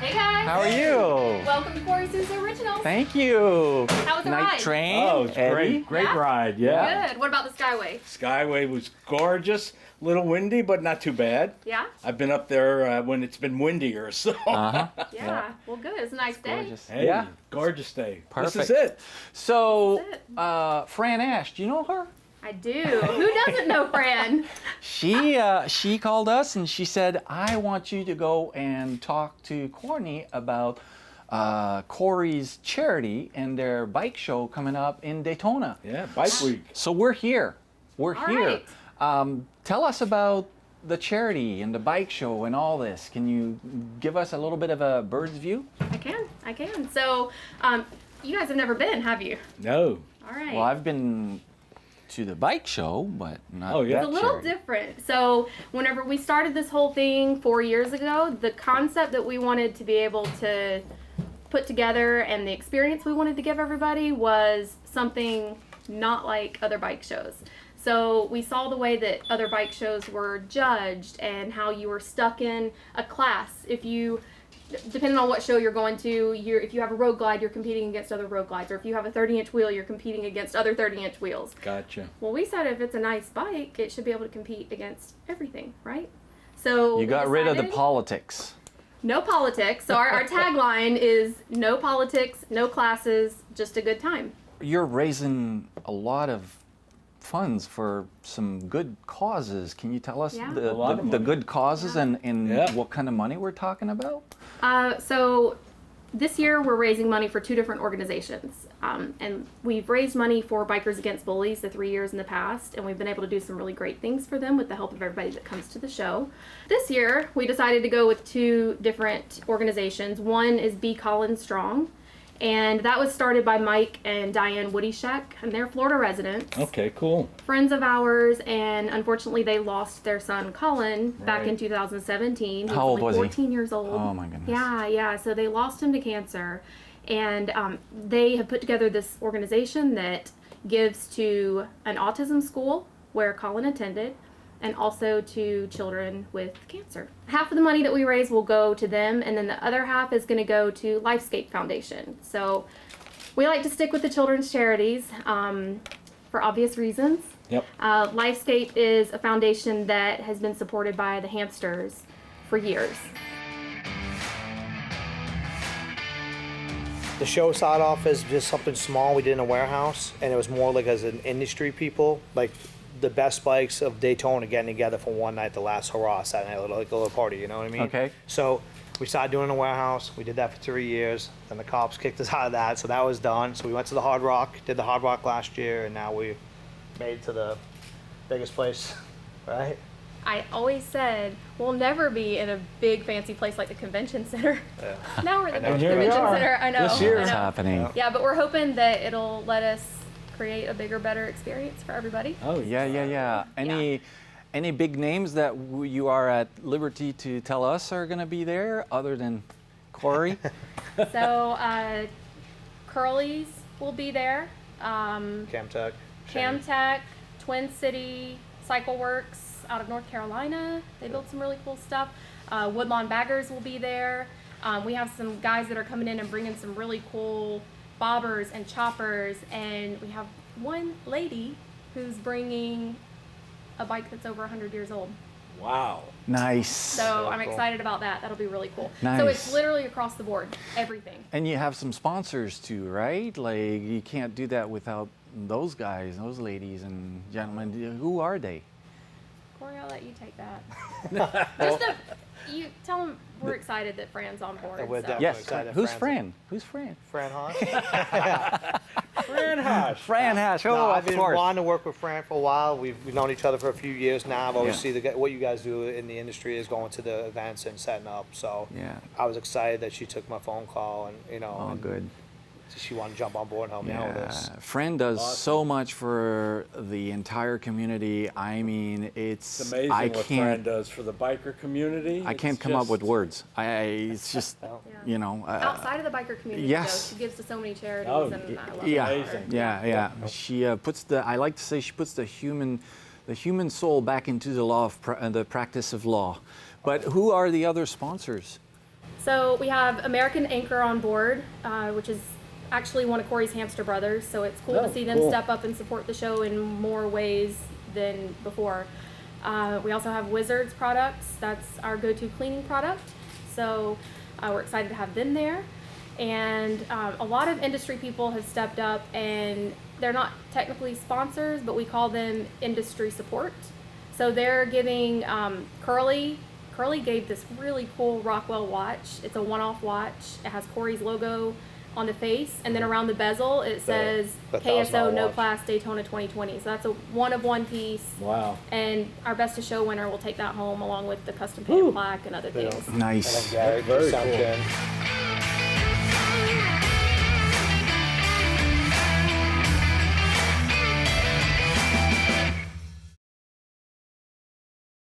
Hey guys. How are you? Welcome to Kory Souza Originals. Thank you. How was the Night ride? train. Oh, it's Eddie. great Yeah? ride, yeah. Good. What about the Skyway? Skyway was gorgeous, a little windy, but not too bad. Yeah? I've been up there when it's been windier, so. Yeah. Well, good. It's a nice day. Gorgeous. Hey, Yeah. gorgeous day. Perfect. This is it. So, This is it. Fran Ash, do you know her? I do. Who doesn't know Fran? She called us and she said, I want you to go and talk to Kory about Kory's charity and their bike show coming up in Daytona. Yeah, Bike Week. So we're here. We're All here. right. Tell us about the charity and the bike show and all this. Can you give us a little bit of a bird's view? I can. So, you guys have never been, have you? No. All right. Well, I've been to the bike show, but not Oh, yeah. that It's a little charity. different. So whenever we started this whole thing 4 years ago, the concept that we wanted to be able to put together and the experience we wanted to give everybody was something not like other bike shows. So we saw the way that other bike shows were judged and how you were stuck in a class. If you, depending on what show you're going to, if you have a road glide, you're competing against other road glides. Or if you have a 30-inch wheel, you're competing against other 30-inch wheels. Gotcha. Well, we said if it's a nice bike, it should be able to compete against everything, right? So You got rid of the decided politics. no politics. So our tagline is no politics, no classes, just a good time. You're raising a lot of funds for some good causes. Can you tell us Yeah. the, A lot of the money. good causes Yeah. and Yeah. what kind of money we're talking about? So this year we're raising money for two different organizations. And we've raised money for Bikers Against Bullies the 3 years in the past, and we've been able to do some really great things for them with the help of everybody that comes to the show. This year we decided to go with two different organizations. One is Be Collins Strong, and that was started by Mike and Diane Woodyshek, and they're Florida residents. Okay, cool. Friends of ours, and unfortunately they lost their son Colin back in Right. 2017. He How old only was he? 14 years old. Oh my goodness. Yeah. So they lost him to cancer, and they have put together this organization that gives to an autism school where Colin attended, and also to children with cancer. Half of the money that we raise will go to them, and then the other half is going to go to Lifescape Foundation. So we like to stick with the children's charities for obvious reasons. Yep. Lifescape is a foundation that has been supported by the hamsters for years. The show started off as just something small we did in a warehouse, and it was more like as an industry people, like the best bikes of Daytona getting together for one night, the last hurrah Saturday night, like a little party, you know what I mean? Okay. So we started doing it in a warehouse. We did that for 3 years. Then the cops kicked us out of that, so that was done. So we went to the Hard Rock, did the Hard Rock last year, and now we made it to the biggest place, right? I always said we'll never be in a big fancy place like the convention center. Yeah. Now we're at the And here we convention are. center. I know. This year. I What's know. happening? Yeah. Yeah, but we're hoping that it'll let us create a bigger, better experience for everybody. Oh, Yeah. Any big names that you are at liberty to tell us are going to be there other than Kory? So Curly's will be there. Camtech. Camtech, Twin City, Cycle Works out of North Carolina. They build some really cool stuff. Woodlawn Baggers will be there. We have some guys that are coming in and bringing some really cool bobbers and choppers, and we have one lady who's bringing a bike that's over 100 years old. Wow. Nice. So I'm cool. excited about that. That'll be really cool. Nice. So it's literally across the board, everything. And you have some sponsors too, right? Like you can't do that without those guys, those ladies and gentlemen. Who are they? Kory, I'll let you take that. You tell them we're excited that Fran's on board. We're so. definitely Yes. excited. Who's Fran's- Fran? Who's Fran? Fran Haas. Fran Hash. Fran Hash. Oh, No, I've of been course. wanting to work with Fran for a while. We've known each other for a few years now. I've always Yeah. seen what you guys do in the industry is going to the events and setting up. So Yeah. I was excited that she took my phone call and Oh, and good. she wanted to jump on board and help me out with this. Fran does so much for the entire community. I mean, It's it's amazing I what Fran can't does for the biker community. I can't It's come up with just- words. It's just Yeah. you know. Outside of the biker community, yes. though, she gives to so many charities, Oh, and I love Yeah, it. Amazing. yeah. She puts the. I like to say she puts the human soul back into the law of the practice of law. But who are the other sponsors? So we have American Anchor on board, which is actually one of Kory's hamster brothers. So it's cool Oh, to see them cool. step up and support the show in more ways than before. We also have Wizards products. That's our go-to cleaning product. So we're excited to have them there. And a lot of industry people have stepped up, and they're not technically sponsors, but we call them industry support. So they're giving Curly gave this really cool Rockwell watch. It's a one-off watch. It has Kory's logo on the face, and then around the bezel it says the KSO $1,000 No watch. Class Daytona 2020. So that's a one-of-one piece. Wow. And our best of show winner will take that home along with the custom painted plaque and other things. And Nice. then Gary Very just sent cool. in